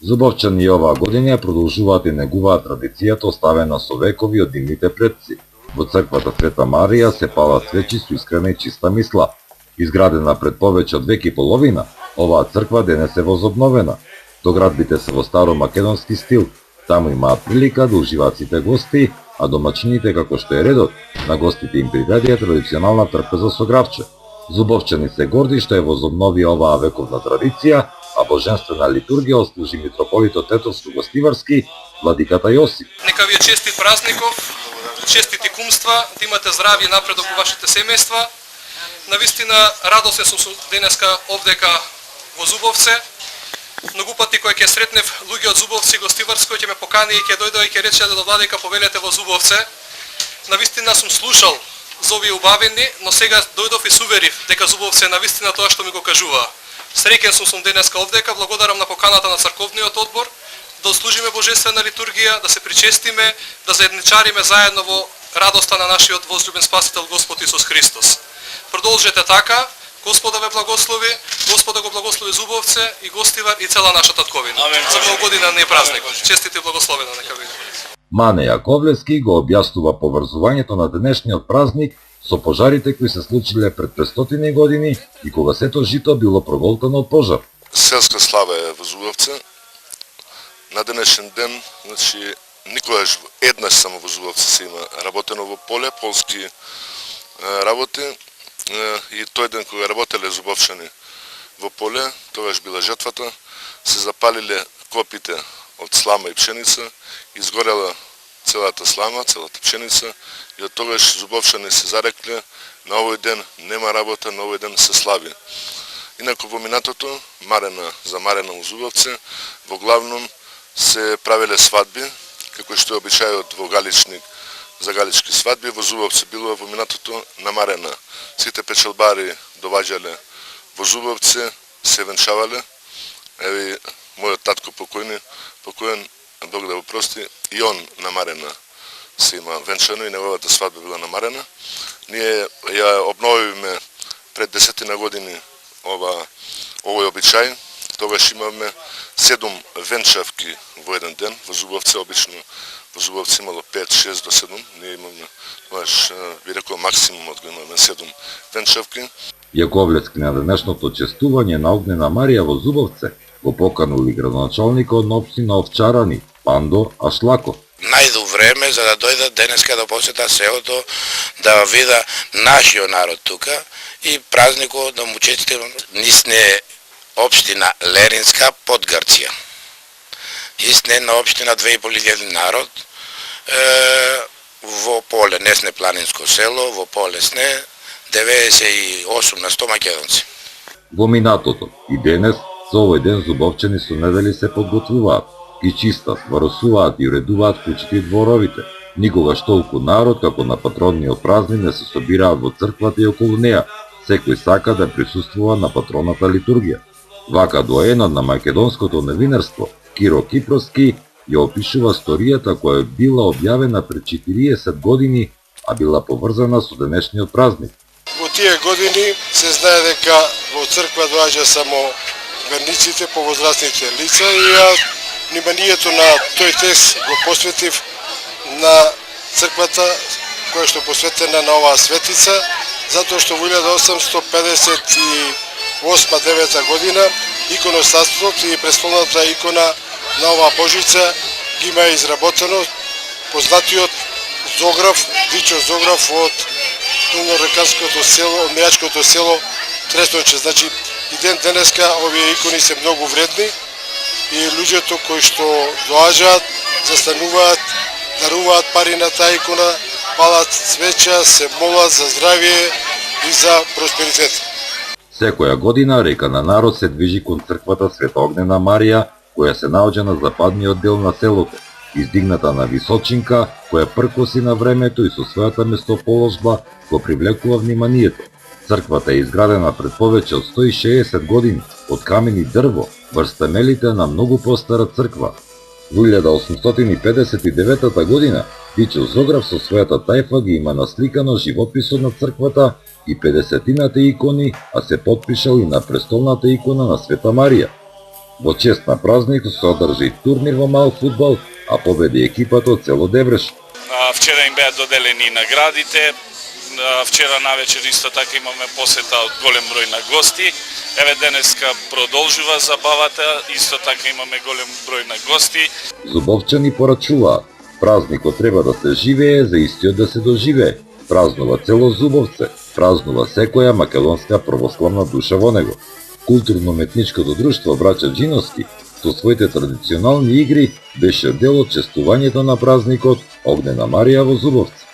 Зубовчани и оваа година ја продолжуваат и негуваат традицијата оставена со векови од нивните предци. Во црквата Света Марија се палат свечи со искрена и чиста мисла. Изградена пред повеќе од век и половина, оваа црква денес е возобновена. Доградбите се во старомакедонски стил. Таму имаат прилика да уживаат сите гости, а домачините, како што е редот, на гостите им приведија традиционална трпеза со гравче. Зубовчани се горди што е возобнови оваа вековна традиција, а божествена литургија ослужи митрополитот Тетовско-Гостиварски, владиката Јосип. Нека ви е честит празников, честити кумства, да имате здравје и напредок во вашите семејства. Навистина радосен сум денеска овдека во Зубовце. Многу пати кој ќе сретнев луѓе од Зубовци и Гостиварско ќе ме покани и ќе дојдоа и ќе рече да владика повелете во Зубовце. Навистина сум слушал за овие убавени, но сега дојдов и суверив дека Зубовце е навистина тоа што ми го кажува. Среќен сум денеска овдека, благодарам на поканата на црковниот одбор, да служиме божествена литургија, да се причестиме, да заедничариме заедно во радоста на нашиот возлюбен Спасител Господ Исус Христос. Продолжете така, Господа ве благослови, Господа го благослови Зубовце и Гостивар и цела наша татковина. За многу година не е празник. Честит и благословена нека биде. Мане Јаковлевски го објаснува поврзувањето на денешниот празник со пожарите кои се случиле пред 500 години и кога сето жито било проголтано од пожар. Селска слава е во Зубовце. На денешен ден, значи, никогаш еднаш само во Зубовце се има работено во поле, полски работи. И тој ден кога работеле зубовчани во поле, тогаш била жетвата, се запалиле копите од слама и пшеница, изгорела целата слама, целата пшеница и од тогаш зубовчани се зарекле на овој ден нема работа, на овој ден се слави. Инаку во минатото, за Марена во Зубовце, во главном се правеле свадби, како што е обичајот во Галичник, за галички свадби, во Зубовце било во минатото на Марена. Сите печалбари доваѓале во Зубовце, се венчавале. Еви, мојот татко покојен, Бог да го прости, и он на Марена се има венчано и неговата свадба била на Марена. Ние ја обновивме пред 10 години овој обичај. Тогаш имаме 7 венчавки во еден ден. Во Зубовце обично во Зубовце имало 5-6 до 7. Ние имаме, тогаш би рекол максимумот го имаме 7 венчавки. Јаковлевски на денешното честување на Огнена Марија во Зубовце го поканули градоначалникот на општина Овчарани, Пандо Ашлаков. Најду време за да дојдат денеска да посета селото, да вида нашиот народ тука и празникот да му честитам. Нисне општина Леринска под Грција. Истне на општина 2500 народ, во поле несне планинско село, во поле сне 98 на 100 македонци. Во минатото и денес за овој ден зубовчани со недели се подготвуваат, ги чистат, варосуваат и уредуваат куќите и дворовите. Никогаш толку народ како на патронниот празник не се собираат во црквата и околу неа. Секој сака да присуствува на патроната литургија. Вака доаенот на македонското новинарство Киро Кипроски ја опишува сторијата која била објавена пред 40 години, а била поврзана со денешниот празник. Во тие години се знае дека во црква доаѓа само верниците, повозрастните лица и вниманието на тој текст го посветив на црквата која што посветена на оваа светица, затоа што во 1858-9 година иконостасот и престолната икона на оваа Божица ги има изработено познатиот зограф, Вичо Зограф од долнореканското село, од Мејачкото село Трестонче. Значи, и ден денеска овие икони се многу вредни и луѓето кои што доаѓаат, застануваат, даруваат пари на таа икона, палат свеча, се молат за здравје и за просперитет. Секоја година река на народ се движи кон црквата Света Огнена Марија, која се наоѓа на западниот дел на селото, издигната на височинка, која пркоси на времето и со својата местоположба го привлекува вниманието. Црквата е изградена пред повеќе од 160 години од камен и дрво, врз темелите на многу постара црква. Во 1859 година Вичо Зограф со својата тајфа ги има насликано живописот на црквата и 50-тината икони, а се потпишал и на престолната икона на Света Марија. Во чест на празникот се одржи турнир во мал фудбал, а победи екипата од село Девреш. Вчера им беа доделени наградите. Вчера навечер исто така имаме посета од голем број на гости. Еве денеска продолжува забавата, исто така имаме голем број на гости. Зубовчани порачуваат, празникот треба да се живее за истиот да се доживее. Празнува цело Зубовце, празнува секоја македонска православна душа во него. Културно-метничкото друштво Браќа Джиновски со своите традиционални игри беше дел од честувањето на празникот Огнена Марија во Зубовце.